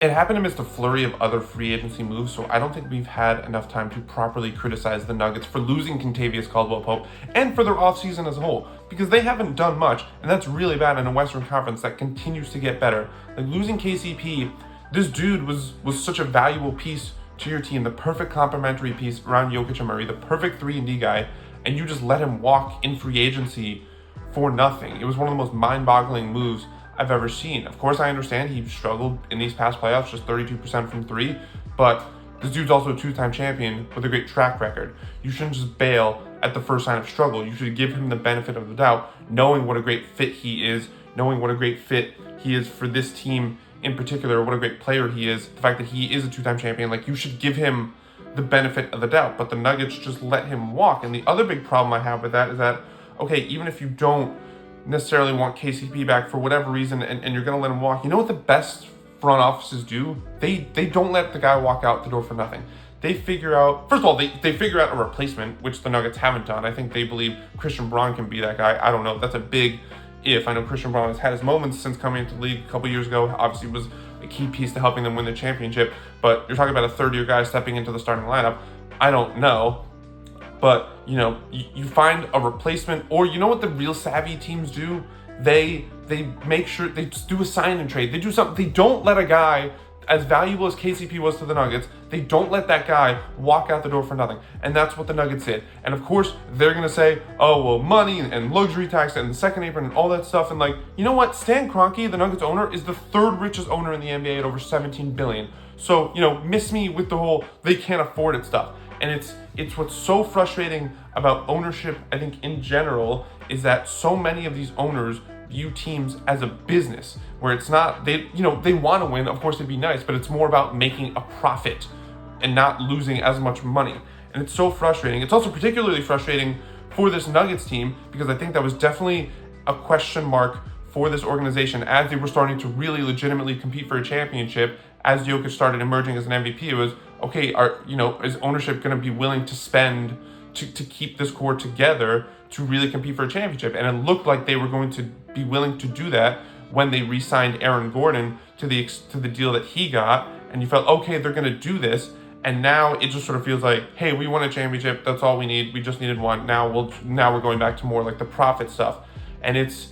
It happened amidst a flurry of other free agency moves, so I don't think we've had enough time to properly criticize the Nuggets for losing Kentavious Caldwell-Pope and for their offseason as a whole, because they haven't done much, and that's really bad in a Western Conference that continues to get better. Like, losing KCP, this dude was such a valuable piece to your team, the perfect complementary piece around Jokic and Murray, the perfect 3-and-D guy, and you just let him walk in free agency for nothing. It was one of the most mind-boggling moves I've ever seen. Of course, I understand he struggled in these past playoffs, just 32% from three, but this dude's also a two-time champion with a great track record. You shouldn't just bail at the first sign of struggle. You should give him the benefit of the doubt, knowing what a great fit he is, knowing what a great fit he is for this team in particular, what a great player he is, the fact that he is a two-time champion. Like, you should give him the benefit of the doubt, but the Nuggets just let him walk. And the other big problem I have with that is that, okay, even if you don't necessarily want KCP back for whatever reason and you're going to let him walk, you know what the best front offices do? They don't let the guy walk out the door for nothing. They figure out, first of all, they figure out a replacement, which the Nuggets haven't done. I think they believe Christian Braun can be that guy. I don't know. That's a big if. I know Christian Braun has had his moments since coming into the league a couple years ago. Obviously was a key piece to helping them win the championship, but you're talking about a third-year guy stepping into the starting lineup. I don't know. But, you know, you find a replacement, or you know what the real savvy teams do? They make sure they just do a sign and trade. They do something. They don't let a guy as valuable as KCP was to the Nuggets, they don't let that guy walk out the door for nothing. And that's what the Nuggets did. And of course, they're going to say, oh, well, money and luxury tax and the second apron and all that stuff. And like, you know what? Stan Kroenke, the Nuggets owner, is the third richest owner in the NBA at over $17 billion. So, you know, miss me with the whole they can't afford it stuff. And it's what's so frustrating about ownership, I think, in general, is that so many of these owners view teams as a business where it's not, they want to win. Of course, it'd be nice, but it's more about making a profit and not losing as much money. And it's so frustrating. It's also particularly frustrating for this Nuggets team because I think that was definitely a question mark for this organization as they were starting to really legitimately compete for a championship. As Jokic started emerging as an MVP, it was, okay, is ownership going to be willing to spend to keep this core together to really compete for a championship? And it looked like they were going to be willing to do that when they re-signed Aaron Gordon to the deal that he got. And you felt, okay, they're going to do this. And now it just sort of feels like, hey, we won a championship. That's all we need. We just needed one. Now we're going back to more like the profit stuff. And it's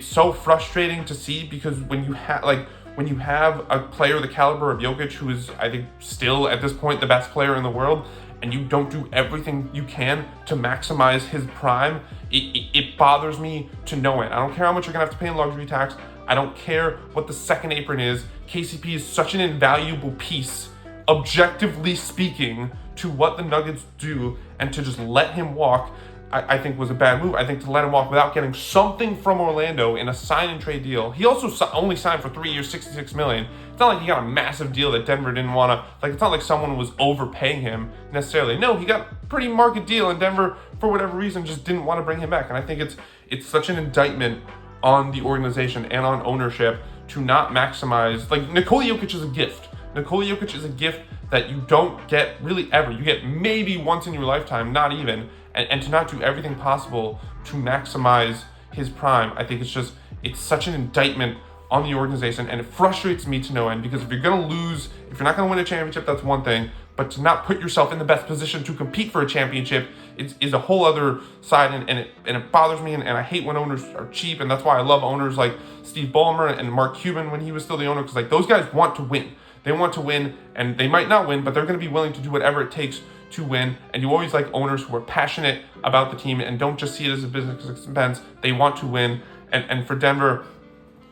so frustrating to see because when you have a player the caliber of Jokic, who is, I think, still at this point the best player in the world, and you don't do everything you can to maximize his prime, it bothers me to no end. I don't care how much you're going to have to pay in luxury tax. I don't care what the second apron is. KCP is such an invaluable piece, objectively speaking, to what the Nuggets do, and to just let him walk, I think was a bad move. I think to let him walk without getting something from Orlando in a sign and trade deal. He also only signed for 3 years, $66 million. It's not like he got a massive deal that Denver didn't want to, like, it's not like someone was overpaying him necessarily. No, he got a pretty market deal and Denver, for whatever reason, just didn't want to bring him back. And I think it's such an indictment on the organization and on ownership to not maximize, like, Nikola Jokic is a gift. Nikola Jokic is a gift that you don't get really ever. You get maybe once in your lifetime, not even. And to not do everything possible to maximize his prime, I think it's such an indictment on the organization, and it frustrates me to no end because if you're going to lose, if you're not going to win a championship, that's one thing, but to not put yourself in the best position to compete for a championship is a whole other side, and it bothers me, and I hate when owners are cheap, and that's why I love owners like Steve Ballmer and Mark Cuban when he was still the owner, because like those guys want to win. They want to win, and they might not win, but they're going to be willing to do whatever it takes to win. And you always like owners who are passionate about the team and don't just see it as a business expense. They want to win. And for Denver,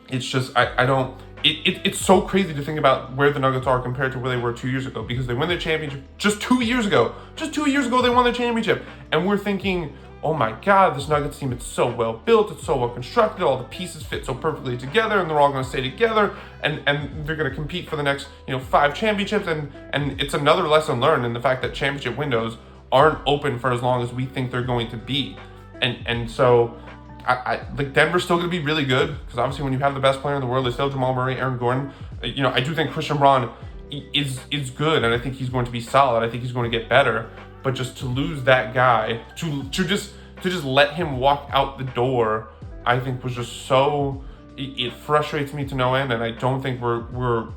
it's just, it's so crazy to think about where the Nuggets are compared to where they were 2 years ago, because they won their championship just 2 years ago. Just 2 years ago, they won the championship. And we're thinking, oh my God, this Nuggets team, it's so well built, it's so well constructed, all the pieces fit so perfectly together, and they're all going to stay together, and they're going to compete for the next 5 championships, and it's another lesson learned in the fact that championship windows aren't open for as long as we think they're going to be, and so I like Denver's still going to be really good, because obviously when you have the best player in the world, they still have Jamal Murray, Aaron Gordon. I do think Christian Braun is good, and I think he's going to be solid. I think he's going to get better. But just to lose that guy, to just let him walk out the door, I think was just so, it frustrates me to no end, and I don't think we're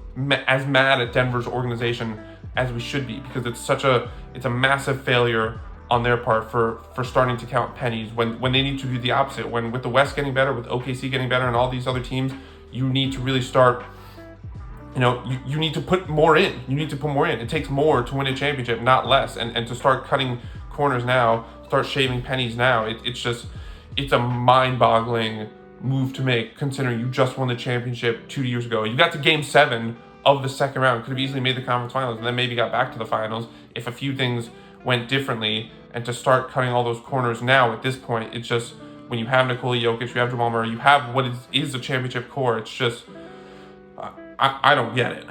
as mad at Denver's organization as we should be, because it's a massive failure on their part for starting to count pennies when they need to do the opposite. When with the West getting better, with OKC getting better, and all these other teams, you need to really start. You need to put more in. You need to put more in. It takes more to win a championship, not less. And to start cutting corners now, start shaving pennies now, it's a mind-boggling move to make, considering you just won the championship 2 years ago. You got to game 7 of the second round, could have easily made the conference finals, and then maybe got back to the finals if a few things went differently. And to start cutting all those corners now at this point, it's just, when you have Nikola Jokic, you have Jamal Murray, you have what is a championship core, it's just, I don't get it.